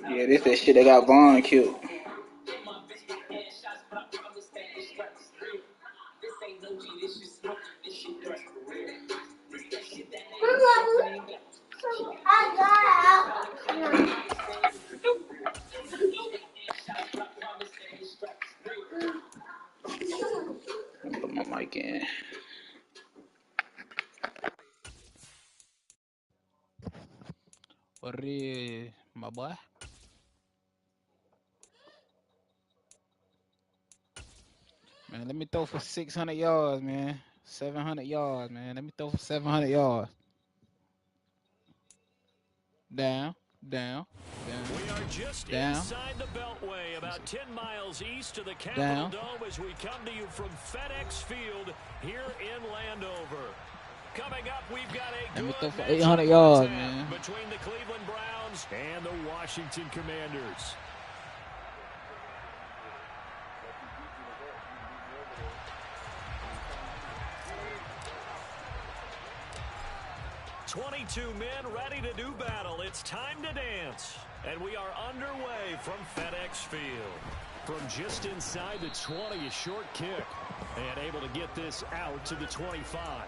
Yeah, this that shit that got Vaughn killed. Put my mic in. What it is, my boy? Man, let me throw for 600 yards, man. 700 yards, man. Let me throw for 700 yards. Down, down, down. We are just down, inside the Beltway, about 10 miles east of the Capitol Dome as we come to you from FedEx Field here in Landover. Coming up, we've got a Let me throw good for 800 yards, man. between the Cleveland Browns and the Washington Commanders. "22 men ready to do battle. It's time to dance." And we are underway from FedEx Field. From just inside the 20, a short kick. And able to get this out to the 25.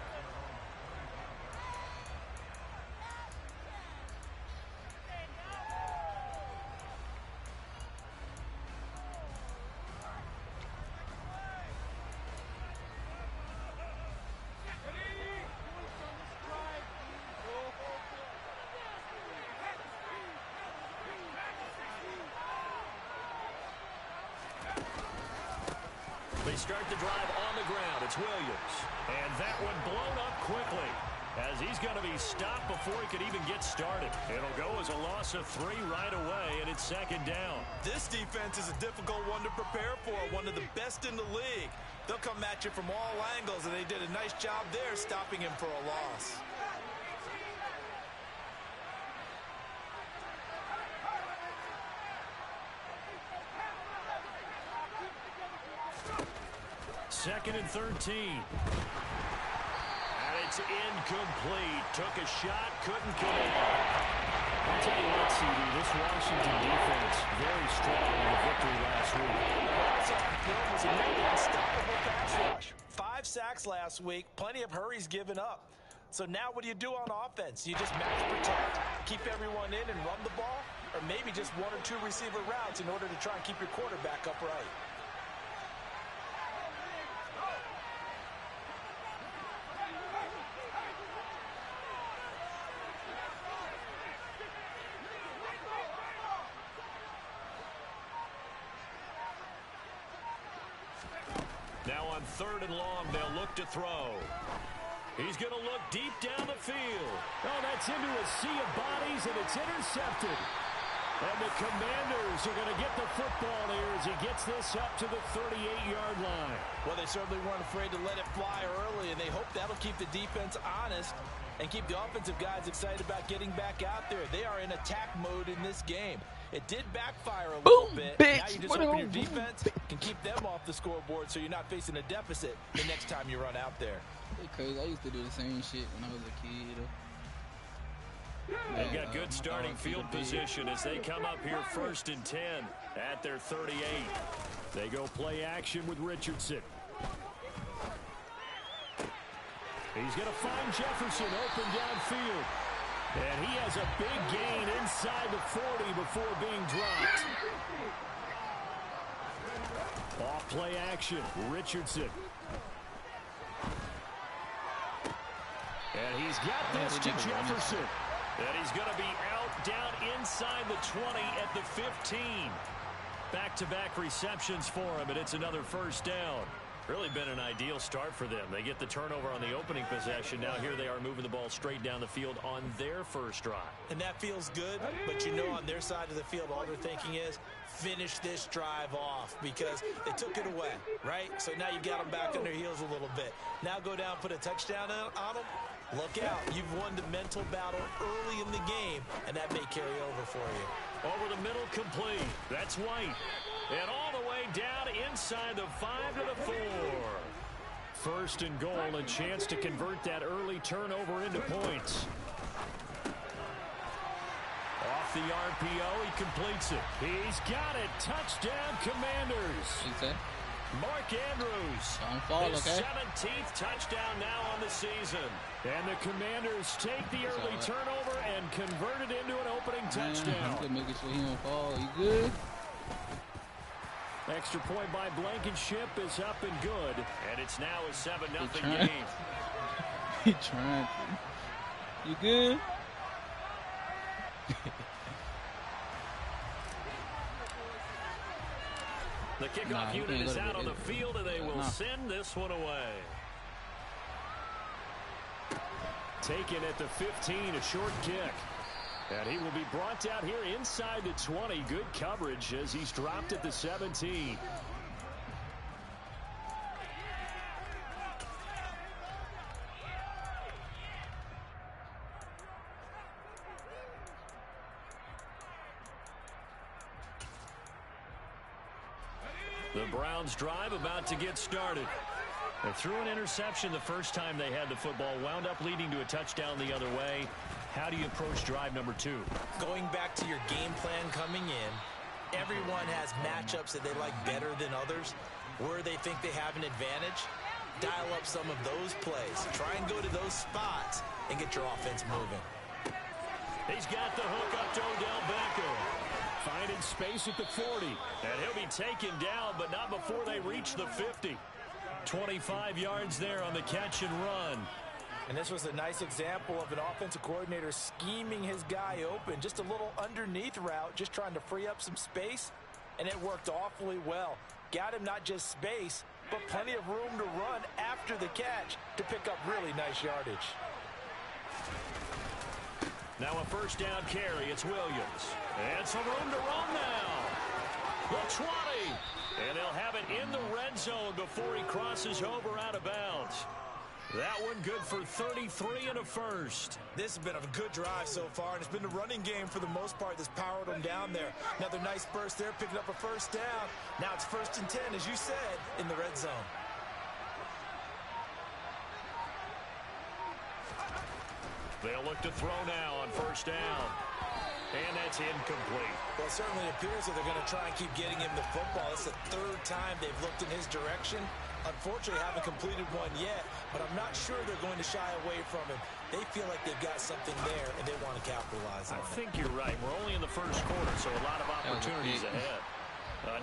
They start the drive on the ground. It's Williams. And that one blown up quickly as he's going to be stopped before he could even get started. It'll go as a loss of 3 right away, and it's second down. This defense is a difficult one to prepare for, one of the best in the league. They'll come at you from all angles, and they did a nice job there stopping him for a loss. Second and 13. And it's incomplete. Took a shot, couldn't connect. I'll tell you what, CD, this Washington defense, very strong in the victory last week. It was a nearly unstoppable pass rush. 5 sacks last week, plenty of hurries given up. So now what do you do on offense? You just match protect, keep everyone in and run the ball, or maybe just 1 or 2 receiver routes in order to try and keep your quarterback upright. Now on 3rd and long, they'll look to throw. He's going to look deep down the field. Oh, that's into a sea of bodies, and it's intercepted. And the Commanders are going to get the football here as he gets this up to the 38-yard line. Well, they certainly weren't afraid to let it fly early, and they hope that'll keep the defense honest and keep the offensive guys excited about getting back out there. They are in attack mode in this game. It did backfire a little bit. Now you just hoping your defense can keep them off the scoreboard so you're not facing a deficit the next time you run out there. It's crazy. I used to do the same shit when I was a kid. They've got good starting field position as they come up here 1st and 10 at their 38. They go play action with Richardson. He's going to find Jefferson open downfield. And he has a big gain inside the 40 before being dropped. Off play action, Richardson. And he's got this to Jefferson. And he's going to be out down inside the 20 at the 15. Back-to-back receptions for him, and it's another first down. Really been an ideal start for them. They get the turnover on the opening possession. Now here they are moving the ball straight down the field on their first drive. And that feels good, but you know on their side of the field all they're thinking is finish this drive off because they took it away, right? So now you got them back on their heels a little bit. Now go down, put a touchdown on them. Look out. You've won the mental battle early in the game, and that may carry over for you. Over the middle, complete. That's White. And all the way down inside the 5 to the 4. First and goal, a chance to convert that early turnover into points. Off the RPO, he completes it. He's got it. Touchdown, Commanders. Okay. Mark Andrews. Don't fall, his okay? 17th touchdown now on the season. And the Commanders take the early turnover and convert it into an opening touchdown. Good, making sure he don't fall. You good? Extra point by Blankenship is up and good. And it's now a 7-0 game. He trying to. You good? The kickoff unit is out on the field, and they will send this one away. Taken at the 15, a short kick. And he will be brought out here inside the 20. Good coverage as he's dropped at the 17. The Browns drive about to get started. They threw an interception the first time they had the football, wound up leading to a touchdown the other way. How do you approach drive number 2? Going back to your game plan coming in, everyone has matchups that they like better than others. Where they think they have an advantage, dial up some of those plays. Try and go to those spots and get your offense moving. He's got the hook up to Odell Beckham. Finding space at the 40. And he'll be taken down, but not before they reach the 50. 25 yards there on the catch and run. And this was a nice example of an offensive coordinator scheming his guy open. Just a little underneath route, just trying to free up some space. And it worked awfully well. Got him not just space, but plenty of room to run after the catch to pick up really nice yardage. Now a first down carry. It's Williams. And some room to run now. The 20. And he'll have it in the red zone before he crosses over out of bounds. That one good for 33 and a first. This has been a good drive so far, and it's been the running game for the most part that's powered them down there. Another nice burst there, picking up a first down. Now it's 1st and 10, as you said, in the red zone. They'll look to throw now on first down. And that's incomplete. Well, it certainly appears that they're going to try and keep getting him the football. It's the 3rd time they've looked in his direction. Unfortunately, haven't completed one yet, but I'm not sure they're going to shy away from him. They feel like they've got something there, and they want to capitalize on it. I think you're right. We're only in the first quarter, so a lot of opportunities ahead.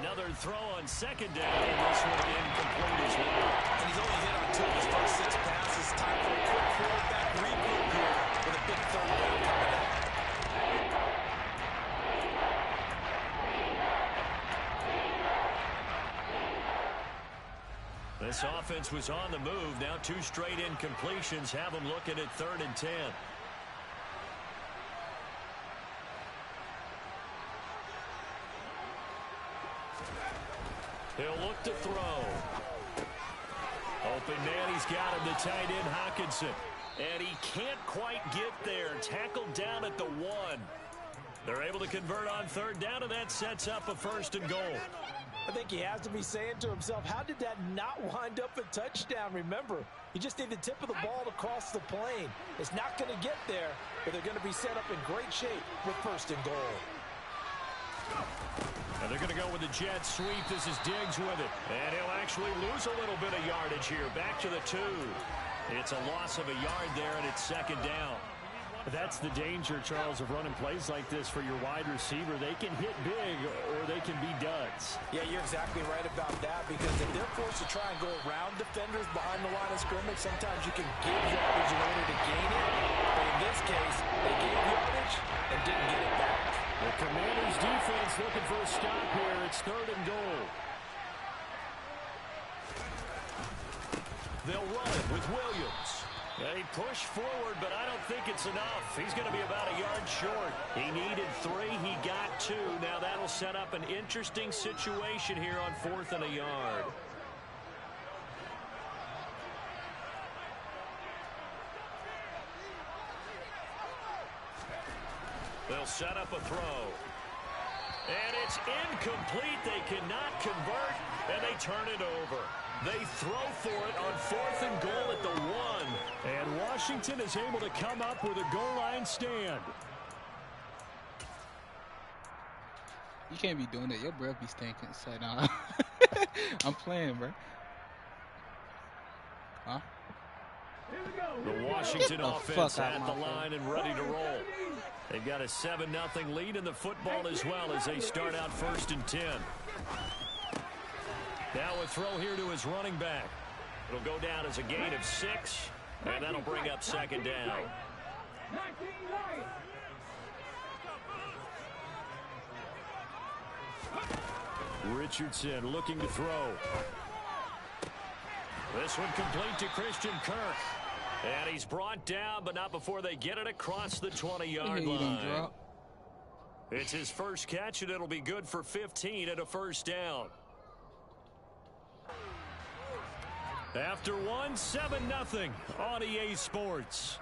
Another throw on second down, and this one incomplete as well. And he's only hit on 2 of his first 6 passes. Time for a quick quarterback regroup here with a big 3rd down coming up. This offense was on the move. Now 2 straight incompletions have them looking at 3rd and 10. He'll look to throw. Open man, he's got him, the tight end Hockenson. And he can't quite get there. Tackled down at the 1. They're able to convert on 3rd down, and that sets up a 1st and goal. I think he has to be saying to himself, how did that not wind up a touchdown? Remember, he just need the tip of the ball to cross the plane. It's not going to get there, but they're going to be set up in great shape with 1st and goal. And they're going to go with the jet sweep. This is Diggs with it. And he'll actually lose a little bit of yardage here. Back to the 2. It's a loss of a yard there, and it's 2nd down. That's the danger, Charles, of running plays like this for your wide receiver. They can hit big or they can be duds. Yeah, you're exactly right about that, because if they're forced to try and go around defenders behind the line of scrimmage, sometimes you can give yardage in order to gain it. But in this case, they gave yardage and didn't get it back. The Commanders' defense looking for a stop here. It's 3rd and goal. They'll run it with Williams. They push forward, but I don't think it's enough. He's going to be about a yard short. He needed 3. He got 2. Now that'll set up an interesting situation here on 4th and a yard. They'll set up a throw. And it's incomplete. They cannot convert, and they turn it over. They throw for it on 4th and goal at the 1. And Washington is able to come up with a goal line stand. You can't be doing that. Your breath be stinking. So, nah. I'm playing, bro. Huh? The Washington Get the offense fuck out at my the face. line and ready to roll. They've got a 7-0 lead in the football as well as they start out 1st and 10. Now a throw here to his running back. It'll go down as a gain of 6, and that'll bring up 2nd down. Richardson looking to throw. This one complete to Christian Kirk. And he's brought down, but not before they get it across the 20-yard line. It's his first catch, and it'll be good for 15 and a 1st down. After 1, 7-0 on EA Sports.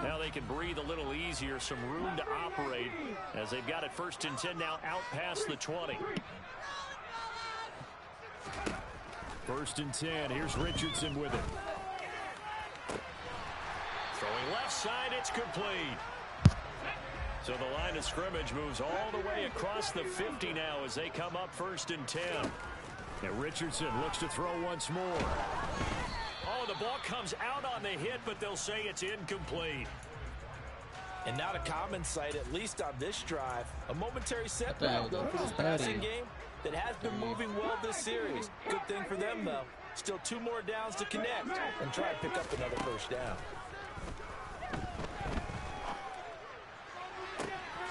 Now they can breathe a little easier, some room to operate as they've got it 1st and 10 now out past the 20. 1st and 10. Here's Richardson with it. Throwing left side, it's complete. So the line of scrimmage moves all the way across the 50 now as they come up 1st and 10. And Richardson looks to throw once more. Oh, the ball comes out on the hit, but they'll say it's incomplete. And not a common sight, at least on this drive. A momentary setback, though, for this passing game that has been moving well this series. Good thing for them, though. Still 2 more downs to connect and try and pick up another 1st down.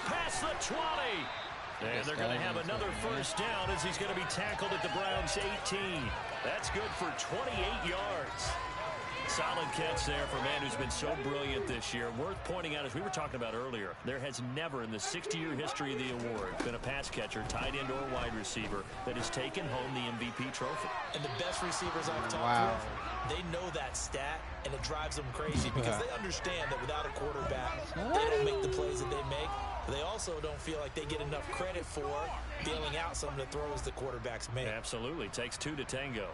Past the 20. And they're going to have another 1st down as he's going to be tackled at the Browns' 18. That's good for 28 yards. Solid catch there for a man who's been so brilliant this year. Worth pointing out, as we were talking about earlier, there has never in the 60-year history of the award been a pass catcher, tight end, or wide receiver that has taken home the MVP trophy. And the best receivers I've talked with, they know that stat, and it drives them crazy because they understand that without a quarterback, they don't make the plays that they make. They also don't feel like they get enough credit for bailing out some of the throws the quarterbacks make. Absolutely. Takes 2 to tango.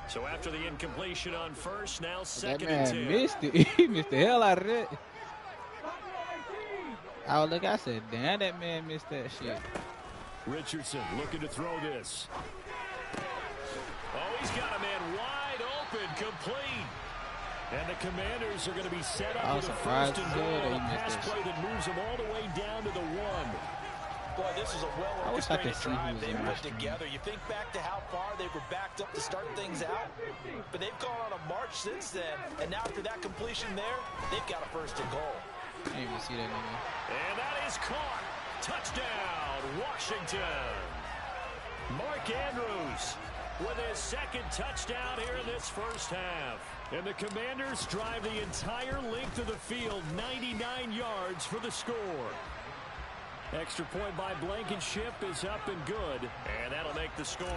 So after the incompletion on 1st, now 2nd and 10. Missed it. He missed the hell out of it. Oh, look, I said, damn, that man missed that shit. Richardson looking to throw this. Oh, he's got a man wide open, complete. And the Commanders are going to be set up with a 1st and goal on a pass play that moves them all the way down to the 1. Boy, this is a well-orchestrated drive they put together. You think back to how far they were backed up to start things out, but they've gone on a march since then. And now after that completion there, they've got a 1st and goal. I didn't even see that nigga. And that is caught. Touchdown, Washington. Mark Andrews with his 2nd touchdown here in this 1st half. And the Commanders drive the entire length of the field, 99 yards for the score. Extra point by Blankenship is up and good. And that'll make the score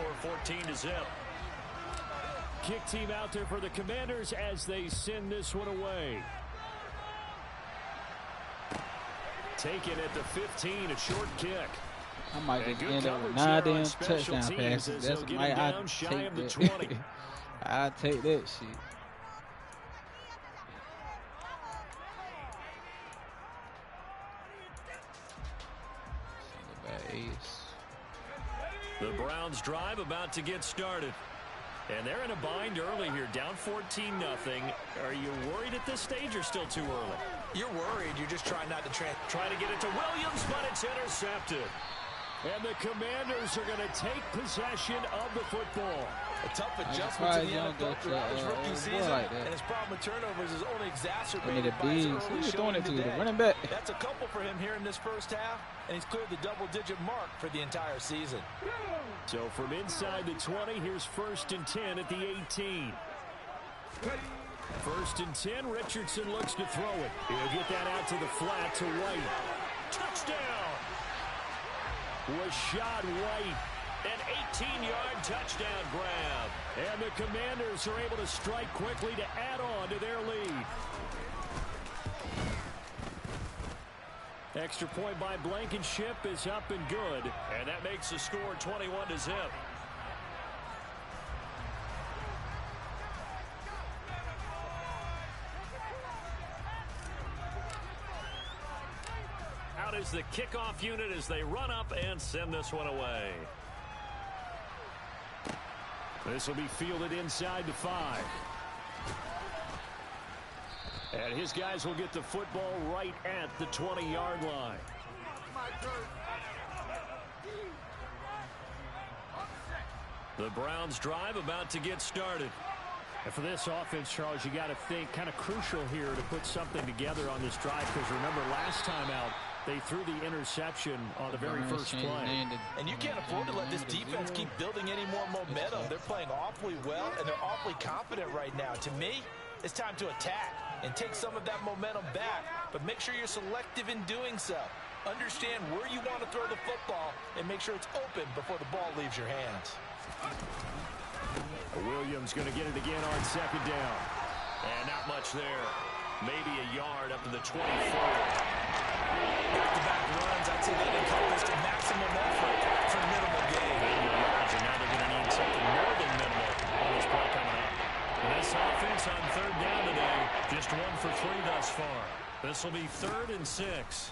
14-0. Kick team out there for the Commanders as they send this one away. Taken at the 15, a short kick. I might just end up with 9 damn touchdown passes. That's why I'll take that. I'll take that shit. The Browns drive about to get started. And they're in a bind early here, down 14-0. Are you worried at this stage or still too early? You're worried. You're just trying not to try to get it to Williams, but it's intercepted. And the Commanders are going to take possession of the football. A tough adjustment to the NFL throughout his rookie season, and his problem with turnovers is only exacerbated by his early showing today. Running back. That's a couple for him here in this 1st half, and he's cleared the double-digit mark for the entire season. So from inside the 20, here's 1st and 10 at the 18. First and 10, Richardson looks to throw it. He'll get that out to the flat to White. Touchdown! Rachaad White, an 18-yard touchdown grab. And the Commanders are able to strike quickly to add on to their lead. Extra point by Blankenship is up and good. And that makes the score 21-0. Out is the kickoff unit as they run up and send this one away. This will be fielded inside the 5. And his guys will get the football right at the 20-yard line. The Browns drive about to get started. And for this offense, Charles, you got to think kind of crucial here to put something together on this drive, because remember last time out, they threw the interception on the very first play. And you can't afford to let this defense keep building any more momentum. They're playing awfully well, and they're awfully confident right now. To me, it's time to attack and take some of that momentum back, but make sure you're selective in doing so. Understand where you want to throw the football and make sure it's open before the ball leaves your hands. Williams going to get it again on second down. And not much there. Maybe a yard up to the 24. Back-to-back runs, I'd say they encompassed maximum effort for minimal gain. Yards, and now they're going to need something more than minimal on this play coming up. And this offense on third down today, just 1 for 3 thus far. This will be 3rd and 6.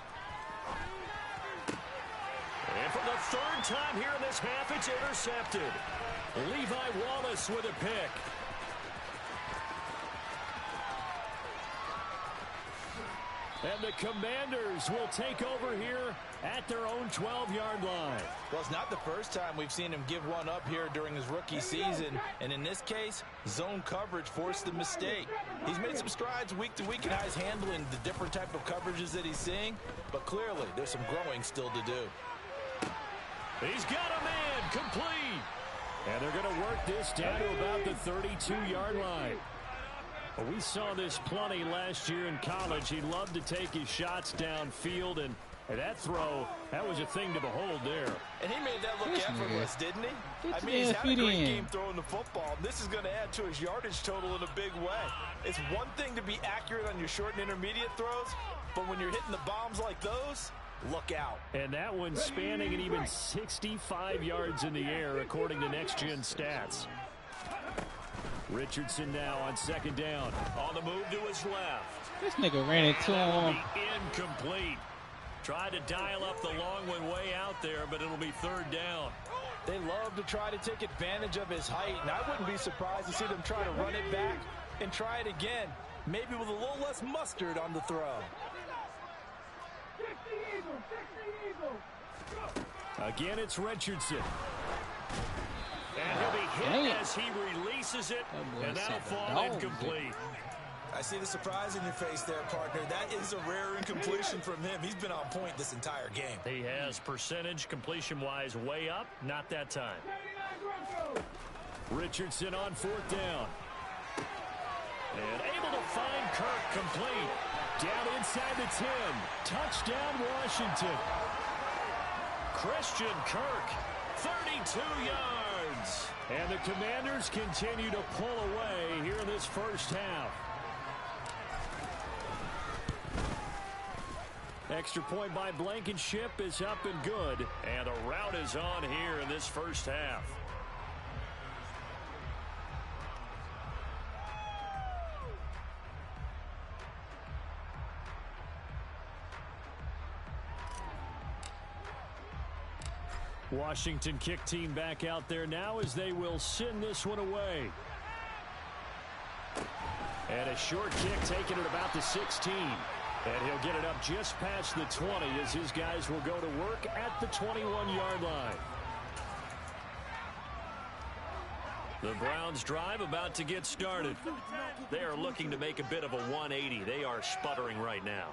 And for the 3rd time here in this half, it's intercepted. Levi Wallace with a pick. And the Commanders will take over here at their own 12-yard line. Well, it's not the first time we've seen him give one up here during his rookie season. And in this case, zone coverage forced the mistake. He's made some strides week to week in how he's handling the different type of coverages that he's seeing. But clearly, there's some growing still to do. He's got a man complete. And they're going to work this down to about the 32-yard line. Well, we saw this plenty last year in college. He loved to take his shots downfield, and that throw, that was a thing to behold there. And he made that look effortless, didn't he? I mean, he's had a great game throwing the football. This is going to add to his yardage total in a big way. It's one thing to be accurate on your short and intermediate throws, but when you're hitting the bombs like those, look out. And that one spanning an even 65 yards in the air, according to Next Gen Stats. Richardson now on second down. On the move to his left. This nigga ran into him. Incomplete. Tried to dial up the long one way out there, but it'll be 3rd down. They love to try to take advantage of his height, and I wouldn't be surprised to see them try to run it back and try it again, maybe with a little less mustard on the throw. Again, it's Richardson. And he'll be hit as he releases it, and that'll fall incomplete. I see the surprise in your face there, partner. That is a rare incompletion from him. He's been on point this entire game. He has percentage completion-wise way up, not that time. Richardson on 4th down. And able to find Kirk complete. Down inside the 10. Touchdown, Washington. Christian Kirk, 32 yards. And the Commanders continue to pull away here in this first half. Extra point by Blankenship is up and good. And a rout is on here in this first half. Washington kick team back out there now as they will send this one away. And a short kick taken at about the 16. And he'll get it up just past the 20 as his guys will go to work at the 21-yard line. The Browns drive about to get started. They are looking to make a bit of a 180. They are sputtering right now.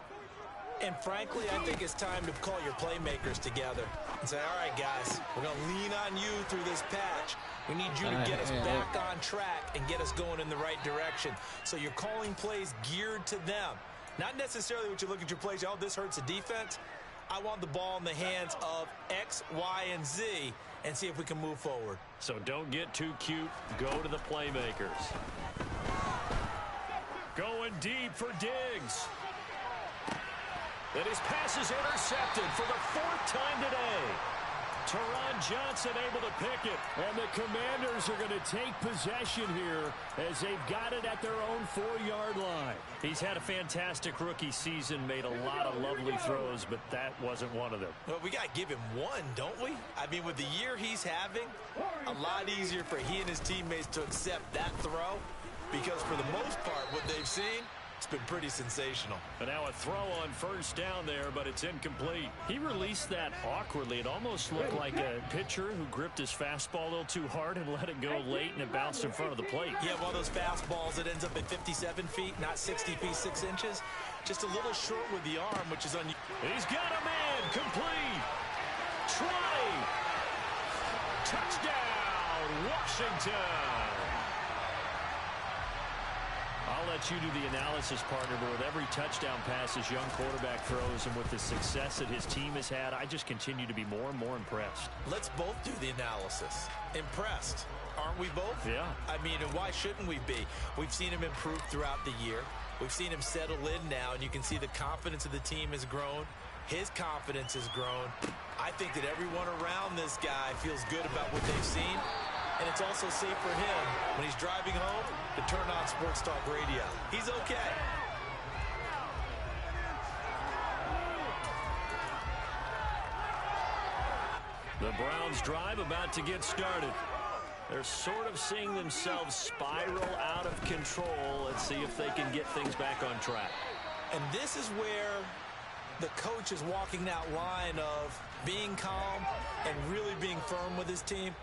And frankly, I think it's time to call your playmakers together and say, all right, guys, we're going to lean on you through this patch. We need you to get us back on track and get us going in the right direction. So you're calling plays geared to them. Not necessarily what you look at your plays, oh, this hurts the defense. I want the ball in the hands of X, Y, and Z and see if we can move forward. So don't get too cute. Go to the playmakers. Going deep for Diggs. And his pass is intercepted for the 4th time today. Teron Johnson able to pick it. And the Commanders are going to take possession here as they've got it at their own 4-yard line. He's had a fantastic rookie season, made a lot of lovely throws, but that wasn't one of them. Well, we got to give him one, don't we? I mean, with the year he's having, a lot easier for he and his teammates to accept that throw because for the most part, what they've seen, it's been pretty sensational. And now a throw on 1st down there, but it's incomplete. He released that awkwardly. It almost looked like a pitcher who gripped his fastball a little too hard and let it go late, and it bounced in front of the plate. Yeah, one of those fastballs that ends up at 57 feet, not 60 feet, 6 inches. Just a little short with the arm, which is unusual. He's got a man. Complete. 20. Touchdown, Washington. I'll let you do the analysis, partner, but with every touchdown pass this young quarterback throws and with the success that his team has had, I just continue to be more and more impressed. Let's both do the analysis. Impressed, aren't we both? Yeah. I mean, and why shouldn't we be? We've seen him improve throughout the year. We've seen him settle in now, and you can see the confidence of the team has grown. His confidence has grown. I think that everyone around this guy feels good about what they've seen. And it's also safe for him when he's driving home to turn on Sports Talk Radio. He's okay. The Browns drive about to get started. They're sort of seeing themselves spiral out of control. Let's see if they can get things back on track. And this is where the coach is walking that line of being calm and really being firm with his team.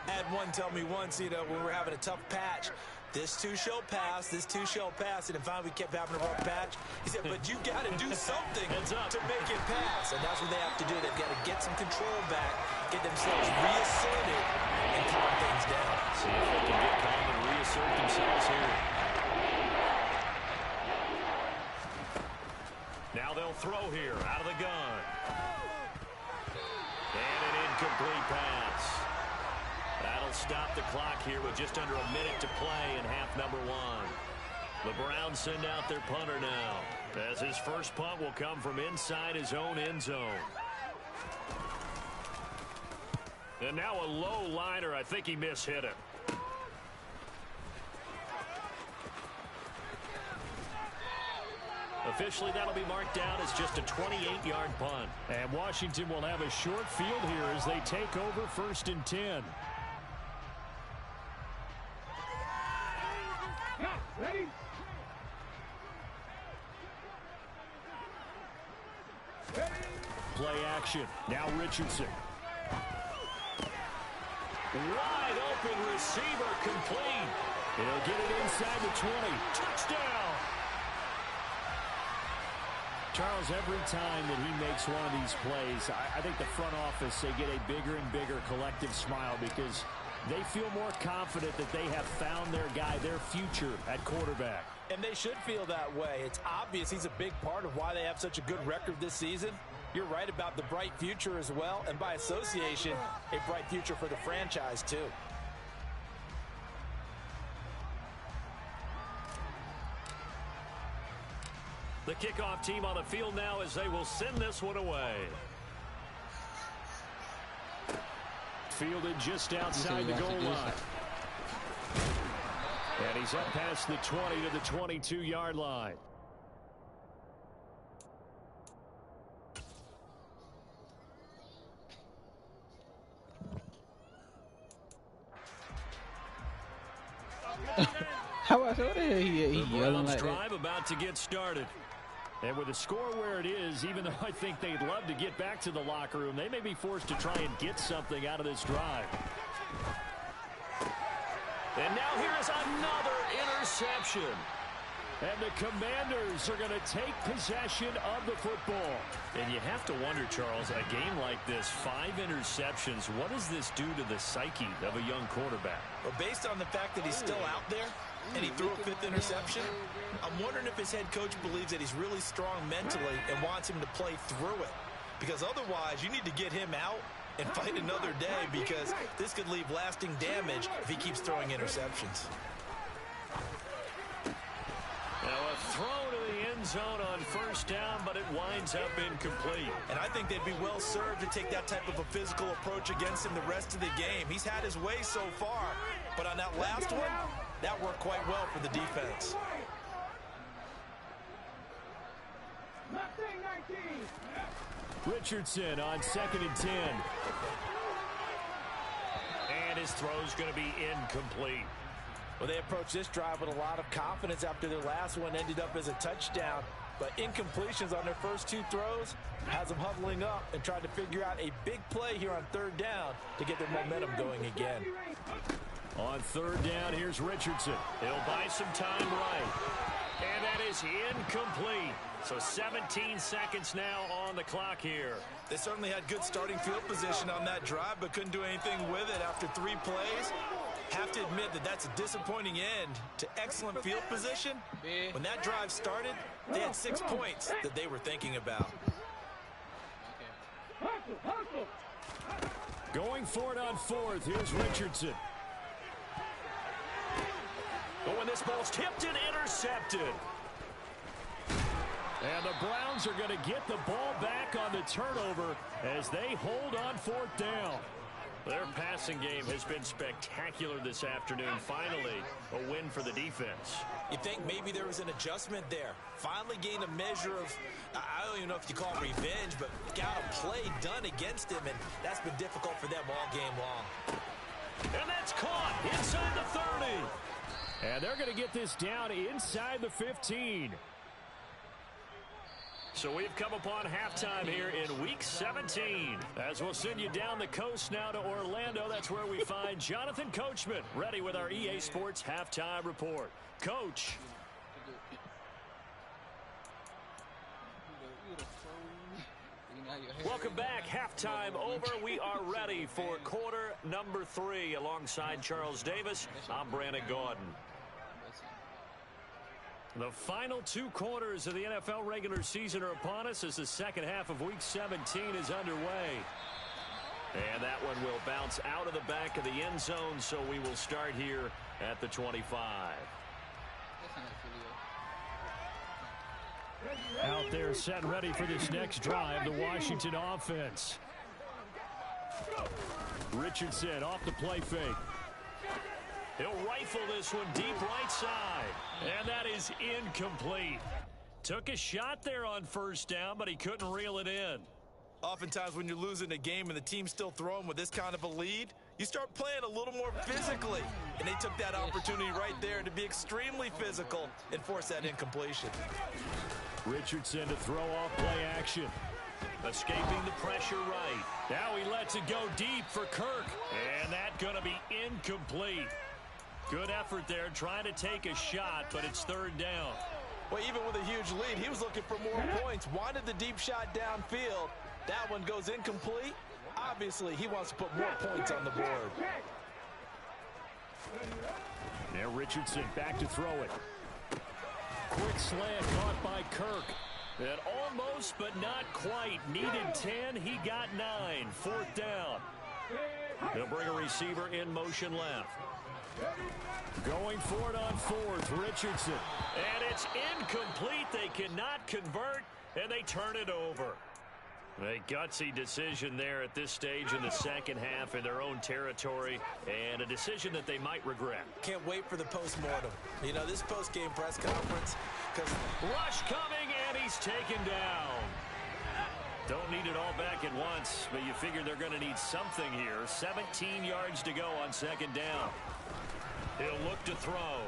I had one tell me once, when we were having a tough patch, this too shall pass, this too shall pass, and finally we kept having a rough patch. He said, but you got to do something to make it pass, and that's what they have to do. They've got to get some control back, get themselves reasserted, and calm things down. See if they can get calm and reassert themselves here. Now they'll throw here, out of the gun. And an incomplete pass. That'll stop the clock here with just under a minute to play in half number 1. The Browns send out their punter now, as his first punt will come from inside his own end zone. And now a low liner. I think he mishit it. Officially, that'll be marked down as just a 28-yard punt. And Washington will have a short field here as they take over 1st and 10. Ready? Play action. Now Richardson. Wide open receiver complete. He'll get it inside the 20. Touchdown. Charles, every time that he makes one of these plays, I think the front office, they get a bigger and bigger collective smile because they feel more confident that they have found their guy, their future at quarterback. And they should feel that way. It's obvious he's a big part of why they have such a good record this season. You're right about the bright future as well, and by association, a bright future for the franchise too. The kickoff team on the field now as they will send this one away. Fielded just outside the goal line. And he's up past the 20 to the 22-yard line. How about that? He yelling like drive that. about to get started. And with the score where it is, even though I think they'd love to get back to the locker room, they may be forced to try and get something out of this drive. And now here is another interception. And the Commanders are going to take possession of the football. And you have to wonder, Charles, a game like this, 5 interceptions, what does this do to the psyche of a young quarterback? Well, based on the fact that he's still out there and he threw a 5th interception, I'm wondering if his head coach believes that he's really strong mentally and wants him to play through it. Because otherwise, you need to get him out and fight another day, because this could leave lasting damage if he keeps throwing interceptions. Now a throw to the end zone on first down, but it winds up incomplete. And I think they'd be well served to take that type of a physical approach against him the rest of the game. He's had his way so far, but on that last one, that worked quite well for the defense. Richardson on 2nd and 10. And his throw's going to be incomplete. Well, they approached this drive with a lot of confidence after their last one ended up as a touchdown. But incompletions on their first 2 throws has them huddling up and trying to figure out a big play here on 3rd down to get their momentum going again. On 3rd down, here's Richardson. He'll buy some time right. And that is incomplete. So 17 seconds now on the clock here. They certainly had good starting field position on that drive, but couldn't do anything with it after 3 plays. Have to admit that that's a disappointing end to excellent field position. When that drive started, they had 6 points that they were thinking about. Going for it on 4th, here's Richardson. Oh, and this ball's tipped and intercepted. And the Browns are going to get the ball back on the turnover as they hold on 4th down. Their passing game has been spectacular this afternoon. Finally, a win for the defense. You think maybe there was an adjustment there. Finally gained a measure of, I don't even know if you call it revenge, but got a play done against him, and that's been difficult for them all game long. And that's caught inside the 30. And they're going to get this down inside the 15. So we've come upon halftime here in Week 17. As we'll send you down the coast now to Orlando, that's where we find Jonathan Coachman, ready with our EA Sports Halftime Report. Coach. Welcome back. Halftime over. We are ready for quarter number 3. Alongside Charles Davis, I'm Brandon Gaudin. The final 2 quarters of the NFL regular season are upon us as the second half of Week 17 is underway. And that one will bounce out of the back of the end zone, so we will start here at the 25. Out there set ready for this next drive, the Washington offense. Richardson off the play fake. He'll rifle this one deep right side. And that is incomplete. Took a shot there on first down, but he couldn't reel it in. Oftentimes when you're losing a game and the team's still throwing with this kind of a lead, you start playing a little more physically. And they took that opportunity right there to be extremely physical and force that incompletion. Richardson to throw off play action. Escaping the pressure right. Now he lets it go deep for Kirk. And that's going to be incomplete. Good effort there, trying to take a shot, but it's 3rd down. Well, even with a huge lead, he was looking for more points. Wanted the deep shot downfield. That one goes incomplete. Obviously, he wants to put more points on the board. Now Richardson back to throw it. Quick slant caught by Kirk. And almost, but not quite. Needed 10, he got 9. 4th down. They'll bring a receiver in motion left. Going for it on 4th, Richardson. And it's incomplete. They cannot convert, and they turn it over. A gutsy decision there at this stage in the second half in their own territory, and a decision that they might regret. Can't wait for the post-mortem. You know, this post-game press conference, because rush coming, and he's taken down. Don't need it all back at once, but you figure they're going to need something here. 17 yards to go on 2nd down. He'll look to throw.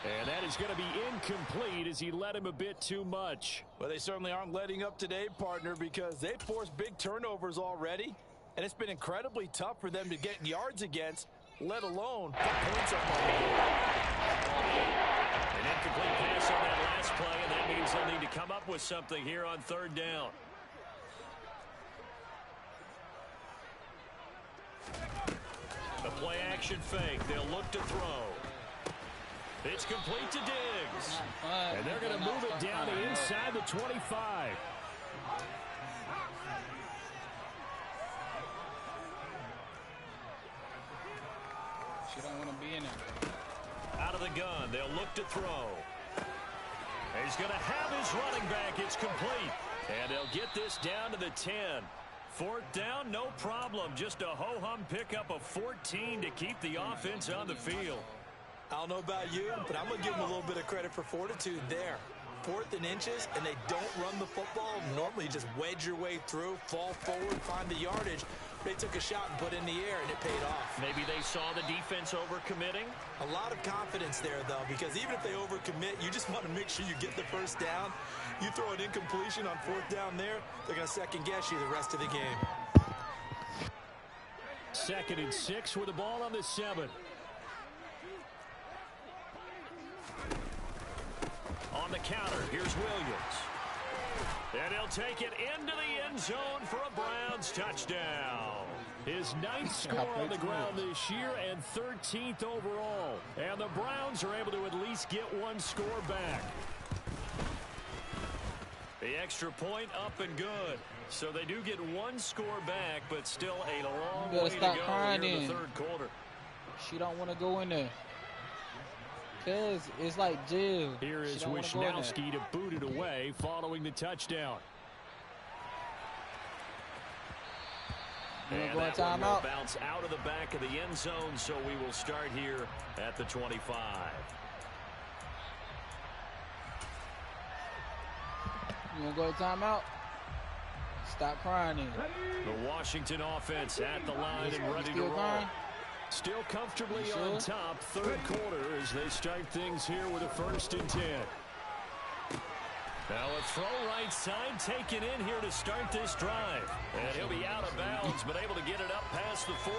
And that is going to be incomplete as he let him a bit too much. Well, they certainly aren't letting up today, partner, because they've forced big turnovers already, and it's been incredibly tough for them to get yards against let alone put points on the board. An incomplete pass on that last play, and that means they'll need to come up with something here on third down. The play action fake. They'll look to throw. It's complete to Diggs. And they're going to move it down to inside the 25. She don't want to be in there. Out of the gun. They'll look to throw. He's going to have his running back. It's complete. And they'll get this down to the 10. Fourth down, no problem. Just a ho-hum pickup of 14 to keep the offense on the field. I don't know about you, but I'm going to give them a little bit of credit for fortitude there. 4th and inches, and they don't run the football. Normally, you just wedge your way through, fall forward, find the yardage. They took a shot and put it in the air, and it paid off. Maybe they saw the defense overcommitting. A lot of confidence there, though, because even if they overcommit, you just want to make sure you get the first down. You throw an incompletion on 4th down there, they're going to second-guess you the rest of the game. 2nd and 6 with the ball on the 7. On the counter, here's Williams. And he'll take it into the end zone for a Browns touchdown. His 9th score on the ground this year and 13th overall. And the Browns are able to at least get one score back. The extra point up and good. So they do get one score back, but still a long way to go here in the third quarter. She don't want to go in there. Because it's like jail. Here is Wisnowski to boot it away following the touchdown. And that one will bounce out of the back of the end zone, so we will start here at the 25. You want to go to timeout? Stop crying then. The Washington offense at the line and ready to roll. Crying? Still comfortably on top, third quarter as they start things here with a 1st and 10. Now a throw right side taken in here to start this drive. And he'll be out of bounds, but able to get it up past the 45.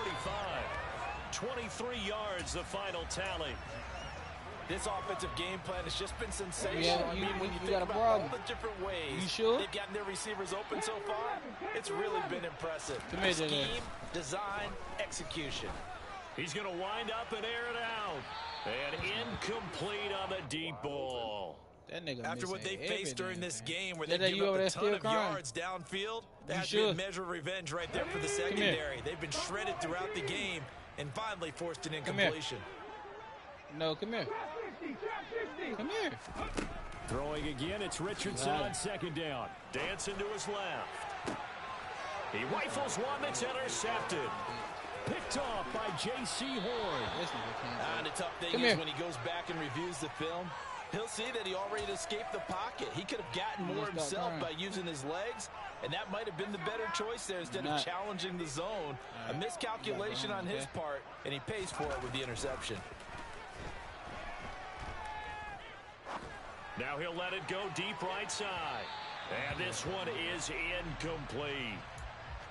23 yards, the final tally. This offensive game plan has just been sensational. Yeah, when you think got a about problem. all the different ways they've gotten their receivers open so far, it's really been impressive. Scheme, design, execution. He's going to wind up and air it out. And incomplete on the deep ball. That nigga After what they faced during this game where they gave up a ton of yards downfield, that has been a measure of revenge right there for the secondary. They've been shredded throughout the game and finally forced an incompletion. No, come here. Come here. Throwing again, it's Richardson on 2nd down. Dancing to his left. He rifles one that's intercepted. Picked off by J.C. Horn. And the tough thing is when he goes back and reviews the film, he'll see that he already escaped the pocket. He could have gotten more himself by using his legs, and that might have been the better choice there instead of challenging the zone. A miscalculation on his part, and he pays for it with the interception. Now he'll let it go deep right side. And this one is incomplete.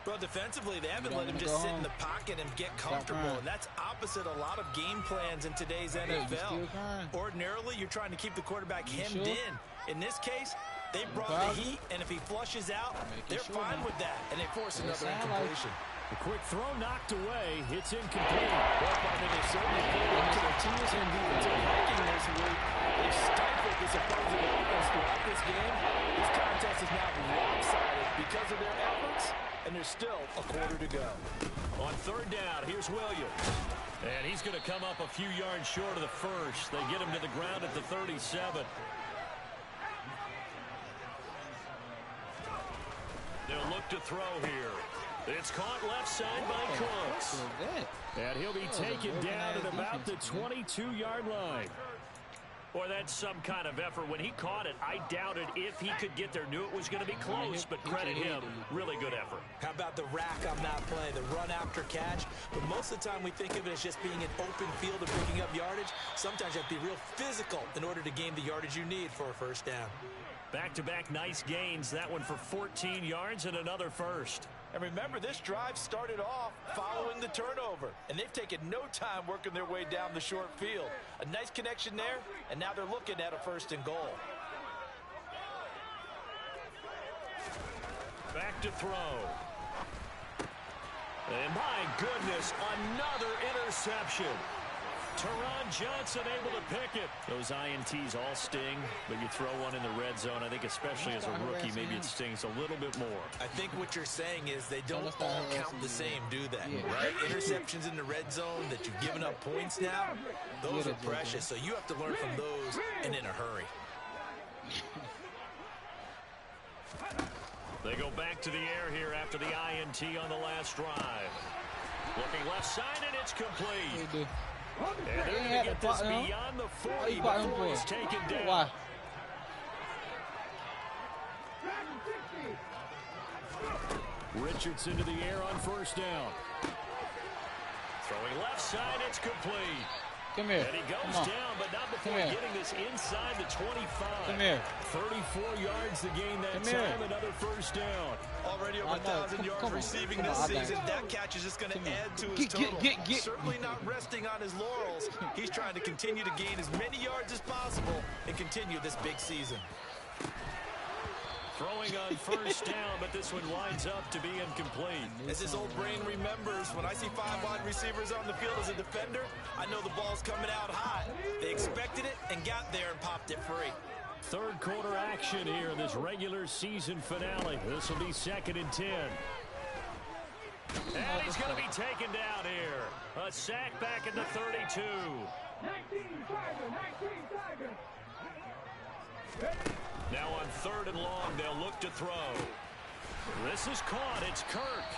Well, defensively, they haven't let him just sit in the pocket and get comfortable, and that's opposite a lot of game plans in today's NFL. Ordinarily, you're trying to keep the quarterback hemmed in. In this case, they brought the heat, and if he flushes out, they're fine with that, and they force another incompletion. The quick throw knocked away. It's incomplete. Well, I think they certainly played into their teams and defensive ranking this week. They've stifled this opposing offense throughout this game. This contest is now lopsided because of their efforts, and there's still a quarter to go. On 3rd down, here's Williams. And he's going to come up a few yards short of the first. They get him to the ground at the 37. They'll look to throw here. It's caught left side by Cooks. And he'll be taken down at about the 22-yard line. Boy, that's some kind of effort. When he caught it, I doubted if he could get there. Knew it was going to be close, but credit him. Really good effort. How about the rack on that play, the run after catch? But most of the time we think of it as just being an open field and picking up yardage. Sometimes you have to be real physical in order to gain the yardage you need for a 1st down. Back-to-back nice gains. That one for 14 yards and another first. And remember, this drive started off following the turnover, and they've taken no time working their way down the short field. A nice connection there, and now they're looking at a 1st and goal. Back to throw. And my goodness, another interception. Teron Johnson able to pick it. Those INTs all sting, but you throw one in the red zone. I think especially as a rookie, maybe it stings a little bit more. I think what you're saying is they don't all count the same, do they? Yeah. Right? Interceptions in the red zone that you've given up points now, those are precious. So you have to learn from those and in a hurry. They go back to the air here after the INT on the last drive. Looking left side, and it's complete. And they're going to get this beyond the 40 before he's taken down. Why? Richardson to the air on 1st down. Throwing left side, it's complete. Come here. And he goes down, but not before getting this inside the 25. Come here. 34 yards to gain that time, another 1st down. Already over 1,000 yards receiving this season. That catch is just going to add to his total. Certainly not resting on his laurels. He's trying to continue to gain as many yards as possible and continue this big season. Throwing on 1st down, but this one winds up to be incomplete. As his old brain remembers, when I see 5 wide receivers on the field as a defender, I know the ball's coming out hot. They expected it and got there and popped it free. 3rd quarter action here in this regular season finale. This will be 2nd and 10. And he's going to be taken down here. A sack back at the 32. 19 Tiger. Now on 3rd and long, they'll look to throw. This is caught. It's Kirk.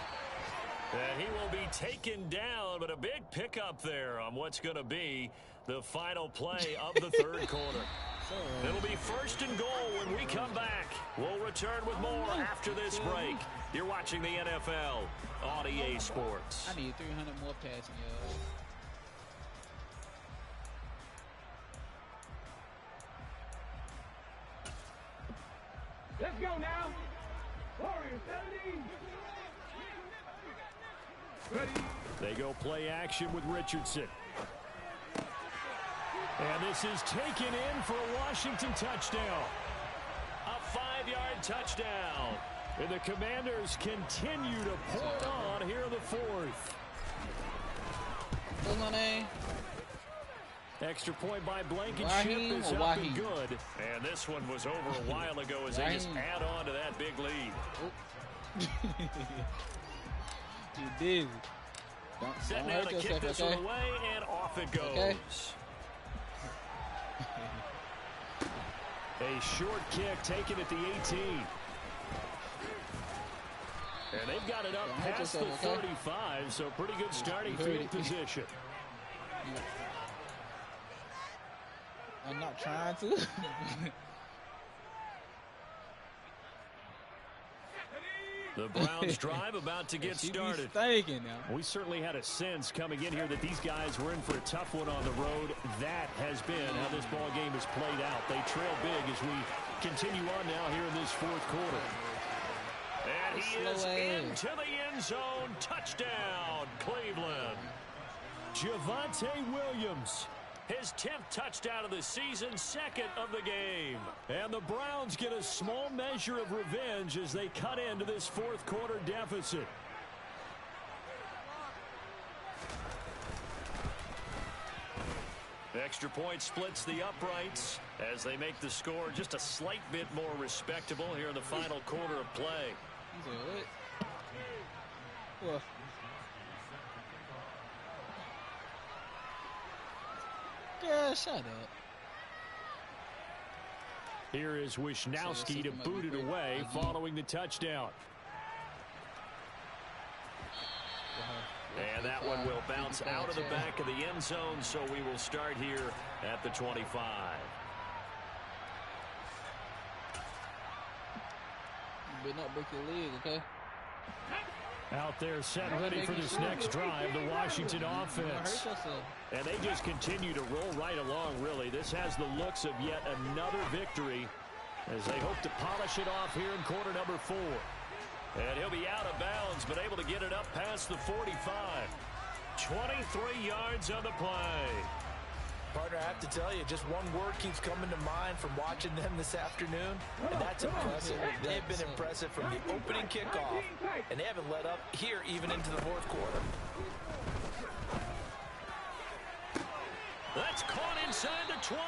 And he will be taken down, but a big pickup there on what's going to be the final play of the 3rd quarter. It'll be 1st and goal when we come back. We'll return with more after this break. You're watching the NFL on EA Sports. I need 300 more passing yards. Let's go now. Warriors 17. Ready. They go play action with Richardson. And this is taken in for a Washington touchdown. A 5-yard touchdown. And the Commanders continue to pour it on here in the 4th. What's my name? Extra point by Blankenship is up and good. And this one was over a while ago as they just add on to that big lead. You did. Setting out to kick this one away, and off it goes. Okay. A short kick taken at the 18. And they've got it up past the 35, so pretty good starting field position. I'm not trying to. The Browns drive about to get started. We certainly had a sense coming in here that these guys were in for a tough one on the road. That has been how this ball game has played out. They trail big as we continue on now here in this 4th quarter. And he is into the end zone. Touchdown, Cleveland. Javonte Williams. His 10th touchdown of the season, 2nd of the game. And the Browns get a small measure of revenge as they cut into this 4th quarter deficit. Extra point splits the uprights as they make the score just a slight bit more respectable here in the final quarter of play. What? Yeah, shut up. Here is Wisnowski to boot it away following the touchdown. And that one will bounce out of the back of the end zone, so we will start here at the 25. You better not break your leg, okay? Out there set ready for this next drive, the Washington offense. And they just continue to roll right along, really. This has the looks of yet another victory as they hope to polish it off here in quarter number 4. And he'll be out of bounds, but able to get it up past the 45. 23 yards on the play. Partner, I have to tell you, just one word keeps coming to mind from watching them this afternoon, and that's impressive. They've been impressive from the opening kickoff, and they haven't let up here even into the fourth quarter. That's caught inside the 20.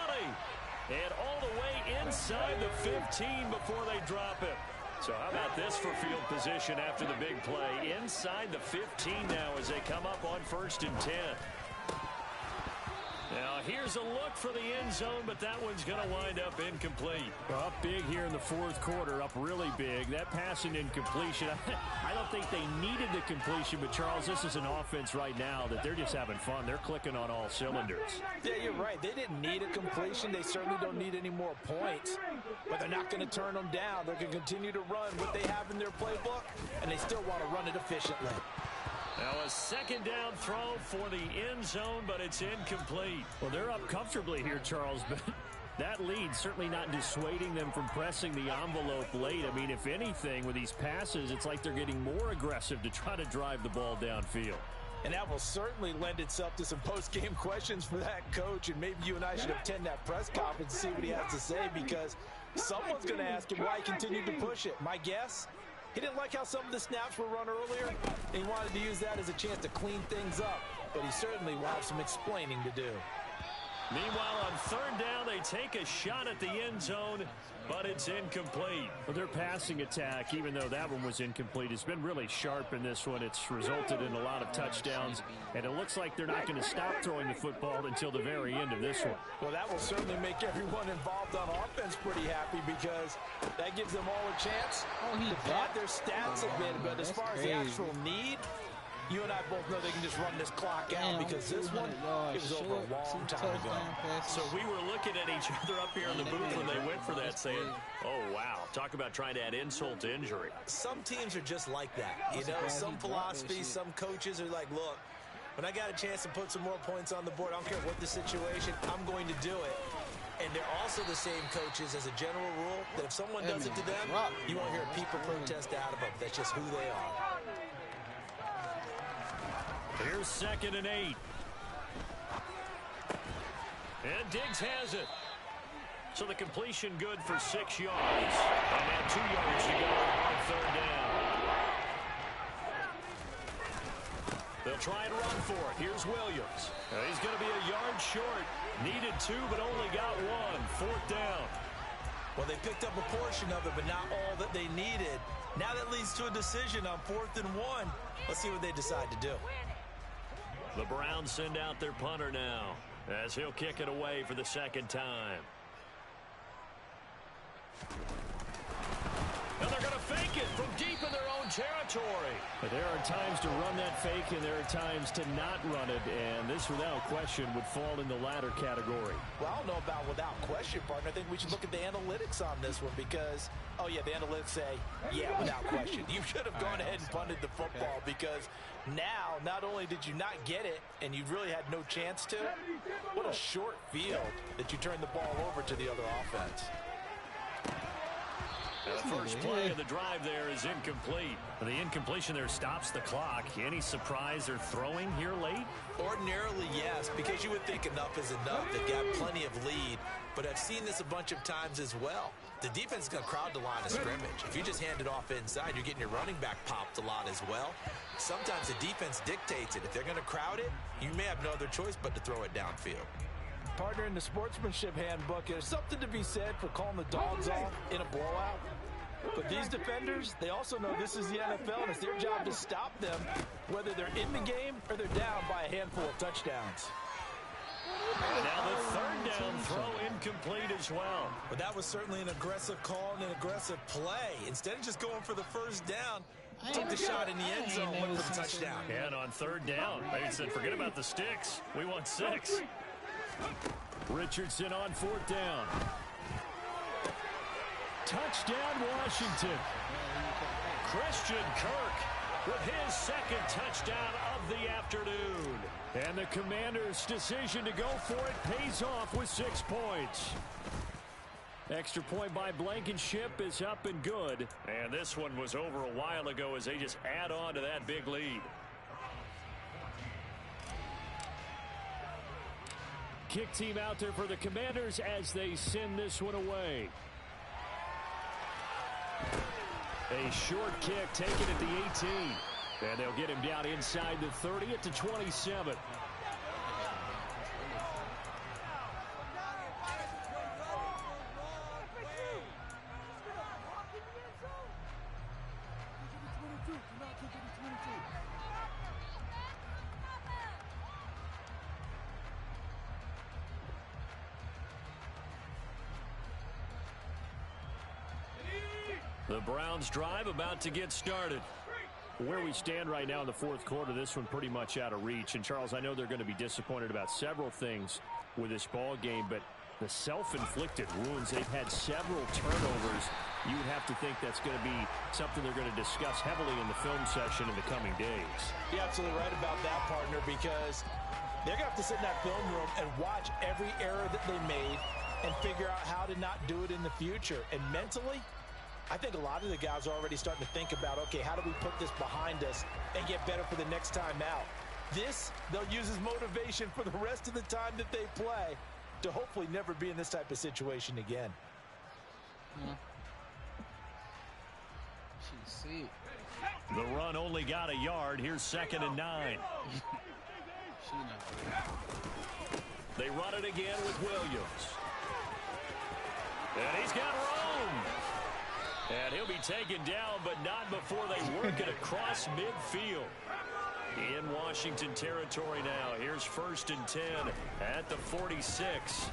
And all the way inside the 15 before they drop it. So how about this for field position after the big play? Inside the 15 now as they come up on 1st and 10. Now here's a look for the end zone, but that one's going to wind up incomplete. Up big here in the fourth quarter, up really big. That pass and incompletion, I don't think they needed the completion, but Charles, this is an offense right now that they're just having fun. They're clicking on all cylinders. Yeah, you're right. They didn't need a completion. They certainly don't need any more points, but they're not going to turn them down. They're going to continue to run what they have in their playbook, and they still want to run it efficiently. Now a second down throw for the end zone, but it's incomplete. Well, they're up comfortably here, Charles, but that lead certainly not dissuading them from pressing the envelope late. I mean, if anything, with these passes, it's like they're getting more aggressive to try to drive the ball downfield. And that will certainly lend itself to some post-game questions for that coach, and maybe you and I should attend that press conference and see what he has to say, because someone's going to ask him why he continued to push it. My guess? He didn't like how some of the snaps were run earlier, and he wanted to use that as a chance to clean things up. But he certainly will have some explaining to do. Meanwhile, on 3rd down, they take a shot at the end zone, but it's incomplete. Well, their passing attack, even though that one was incomplete, has been really sharp in this one. It's resulted in a lot of touchdowns, and it looks like they're not going to stop throwing the football until the very end of this one. Well, that will certainly make everyone involved on offense pretty happy, because that gives them all a chance to pad their stats a bit. But as far as the actual need, you and I both know they can just run this clock out, because this one, it was over a long time ago. So we were looking at each other up here in the booth when they went for that, saying, oh, wow, talk about trying to add insult to injury. Some teams are just like that. You know, some philosophies, some coaches are like, look, when I got a chance to put some more points on the board, I don't care what the situation, I'm going to do it. And they're also the same coaches as a general rule that if someone does it to them, you won't hear people protest out of them. That's just who they are. Here's 2nd and 8. And Diggs has it. So the completion good for 6 yards. And now 2 yards to go on 3rd down. They'll try and run for it. Here's Williams. He's going to be a yard short. Needed 2, but only got 1. 4th down. Well, they picked up a portion of it, but not all that they needed. Now that leads to a decision on 4th and 1. Let's see what they decide to do. The Browns send out their punter now, as he'll kick it away for the 2nd time. And they're going to fake it from deep in their own territory. But there are times to run that fake, and there are times to not run it, and this, without question, would fall in the latter category. Well, I don't know about without question, partner. I think we should look at the analytics on this one, because, oh, yeah, the analytics say, yeah, without question. You should have gone ahead and punted the football, because now, not only did you not get it, and you really had no chance to, what a short field that you turned the ball over to the other offense. The first play of the drive there is incomplete. The incompletion there stops the clock. Any surprise they're throwing here late? Ordinarily, yes, because you would think enough is enough. They've got plenty of lead, but I've seen this a bunch of times as well. The defense is going to crowd the line of scrimmage. If you just hand it off inside, you're getting your running back popped a lot as well. Sometimes the defense dictates it. If they're going to crowd it, you may have no other choice but to throw it downfield. Partner, in the sportsmanship handbook, there's something to be said for calling the dogs off in a blowout. But these defenders, they also know this is the NFL, and it's their job to stop them, whether they're in the game or they're down by a handful of touchdowns. And now the 3rd down throw incomplete as well. But that was certainly an aggressive call and an aggressive play. Instead of just going for the 1st down, took the shot in the end zone, went for the touchdown. And on 3rd down, they said, forget about the sticks. We want 6. Richardson on 4th down. Touchdown, Washington. Christian Kirk with his 2nd touchdown of the afternoon. And the Commanders' decision to go for it pays off with 6 points. Extra point by Blankenship is up and good. And this one was over a while ago as they just add on to that big lead. Kick team out there for the Commanders as they send this one away. A short kick taken at the 18. And they'll get him down inside the 30 at the 27. The Browns drive about to get started. Where we stand right now in the fourth quarter, this one pretty much out of reach. And, Charles, I know they're going to be disappointed about several things with this ball game, but the self-inflicted wounds, they've had several turnovers. You would have to think that's going to be something they're going to discuss heavily in the film session in the coming days. You're absolutely right about that, partner, because they're going to have to sit in that film room and watch every error that they made and figure out how to not do it in the future. And mentally, I think a lot of the guys are already starting to think about, okay, how do we put this behind us and get better for the next time out? This, they'll use as motivation for the rest of the time that they play to hopefully never be in this type of situation again. Yeah. She's sick. The run only got a yard. Here's 2nd and 9. She not. They run it again with Williams. And he's got Rome. And he'll be taken down, but not before they work it across midfield. In Washington territory now. Here's 1st and 10 at the 46.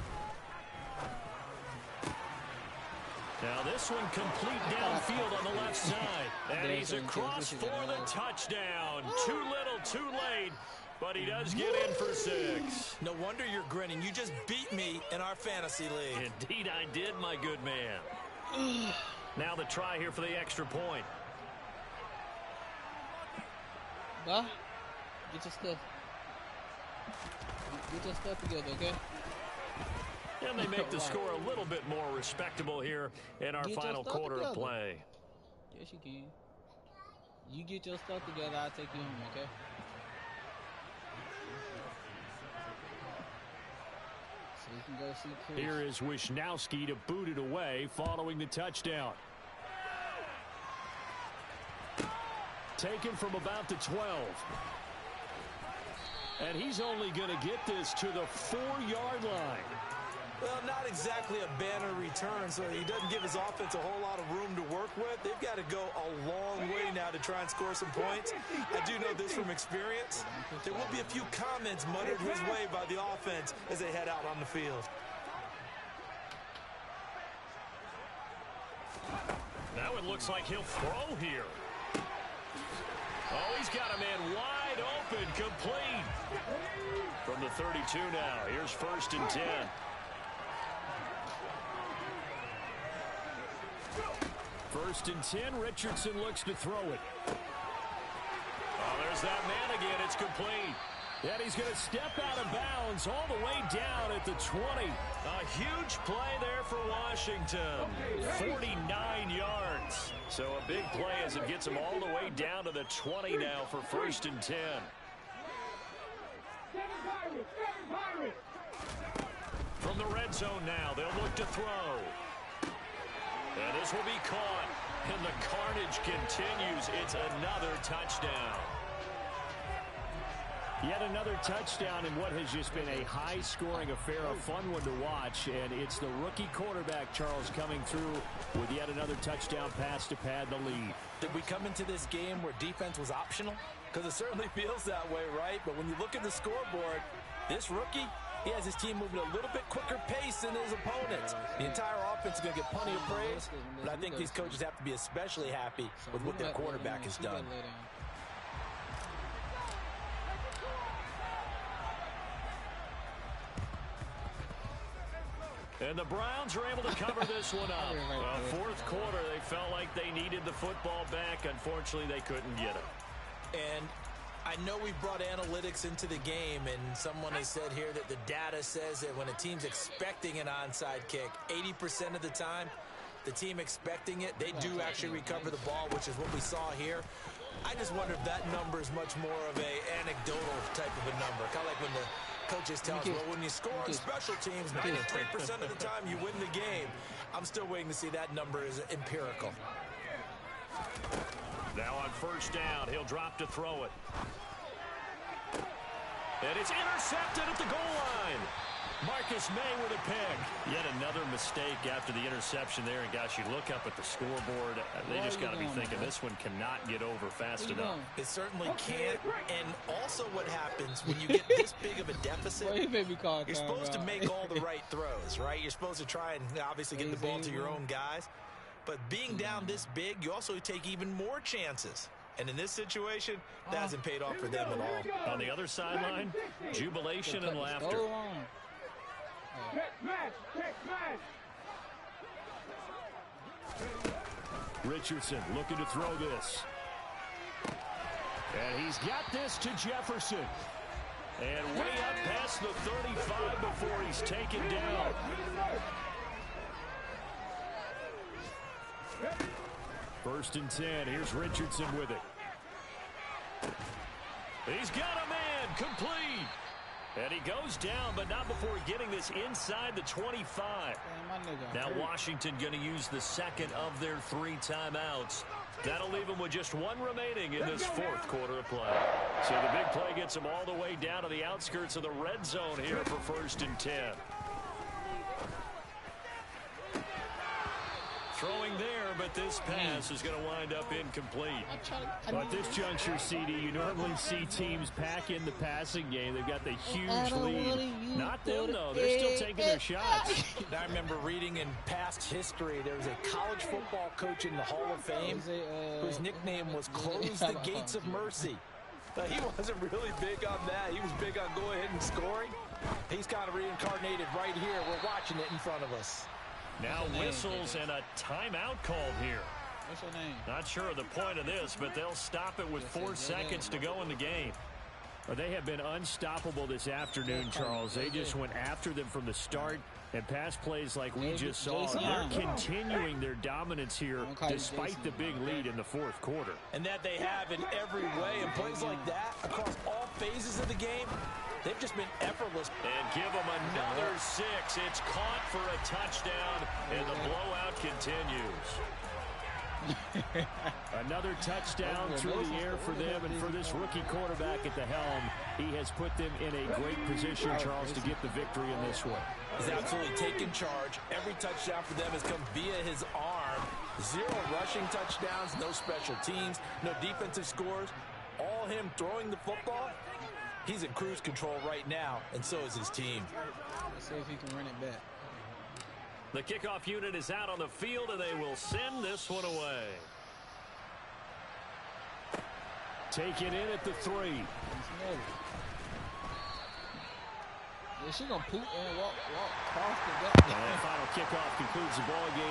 Now this one complete downfield on the left side. And he's across for the touchdown. Too little, too late. But he does get in for 6. No wonder you're grinning. You just beat me in our fantasy league. Indeed I did, my good man. Now the try here for the extra point. Bah, get your stuff. Get your stuff together, okay? And they make the score a little bit more respectable here in our final quarter of play. Yes, you can. You get your stuff together, I'll take you home, okay? So you can go see Chris. Here is Wisnowski to boot it away following the touchdown. Taken from about the 12. And he's only going to get this to the 4-yard line. Well, not exactly a banner return, so he doesn't give his offense a whole lot of room to work with. They've got to go a long way now to try and score some points. I do know this from experience. There will be a few comments muttered his way by the offense as they head out on the field. Now it looks like he'll throw here. Oh, he's got a man wide open, complete. From the 32 now, here's 1st and 10. First and 10, Richardson looks to throw it. Oh, there's that man again. It's complete. And he's going to step out of bounds all the way down at the 20. A huge play there for Washington. 49 yards. So a big play as it gets him all the way down to the 20 now for 1st and 10. From the red zone now, they'll look to throw. And this will be caught. And the carnage continues. It's another touchdown. Yet another touchdown in what has just been a high-scoring affair, a fun one to watch. And it's the rookie quarterback, Charles, coming through with yet another touchdown pass to pad the lead. Did we come into this game where defense was optional? Because it certainly feels that way, right? But when you look at the scoreboard, this rookie, he has his team moving a little bit quicker pace than his opponents. The entire offense is going to get plenty of praise, but I think these coaches have to be especially happy with what their quarterback has done. And the Browns are able to cover this one up. Fourth quarter, they felt like they needed the football back. Unfortunately, they couldn't get it. And I know we brought analytics into the game, and someone has said here that the data says that when a team's expecting an onside kick, 80% of the time, the team expecting it, they do actually recover the ball, which is what we saw here. I just wonder if that number is much more of a anecdotal type of a number, kind of like when the coaches tell us, well, when you score on special teams, 93% of the time you win the game. I'm still waiting to see that number is empirical. Now on first down, he'll drop to throw it. And it's intercepted at the goal line. Marcus May with a pick. Yet another mistake after the interception there. And, gosh, you look up at the scoreboard. They just got to be thinking this one cannot get over fast enough. It certainly can't. And also what happens when you get this big of a deficit, you're supposed to make all the right throws, right? You're supposed to try and obviously get the ball to your own guys. But being down this big, you also take even more chances. And in this situation, that hasn't paid off for them at all. On the other sideline, jubilation and laughter. Richardson looking to throw this. And he's got this to Jefferson. And way up past the 35 before he's taken down. First and 10. Here's Richardson with it. He's got a man. Complete. And he goes down, but not before getting this inside the 25. Now Washington going to use the second of their 3 timeouts. That'll leave them with just 1 remaining in this 4th quarter of play. So the big play gets them all the way down to the outskirts of the red zone here for first and 10. Throwing there, but this pass is going to wind up incomplete. But at this juncture, CD, you normally see teams pack in the passing game. They've got the huge lead. Not them, though. They're still taking their shots. I remember reading in past history, there was a college football coach in the Hall of Fame whose nickname was Close the Gates of Mercy. But he wasn't really big on that. He was big on go ahead and scoring. He's kind of reincarnated right here. We're watching it in front of us. Now whistles and a timeout called here. What's her name? Not sure of the point of this, but they'll stop it with 4 seconds to go in the game. Well, they have been unstoppable this afternoon, Charles. They just went after them from the start, and pass plays like we just saw. They're continuing their dominance here despite the big lead in the 4th quarter. And that they have in every way. And plays like that across all phases of the game, they've just been effortless. And give them another 6. It's caught for a touchdown, and the blowout continues. Another touchdown through the air for them, and for this rookie quarterback at the helm, he has put them in a great position, Charles, to get the victory in this one. He's absolutely taken charge. Every touchdown for them has come via his arm. 0 rushing touchdowns, no special teams, no defensive scores. All him throwing the football. He's in cruise control right now, and so is his team. Let's see if he can run it back. The kickoff unit is out on the field, and they will send this one away. Take it in at the 3. Yeah, she gonna poop and walk past the back. And final kickoff concludes the ball game.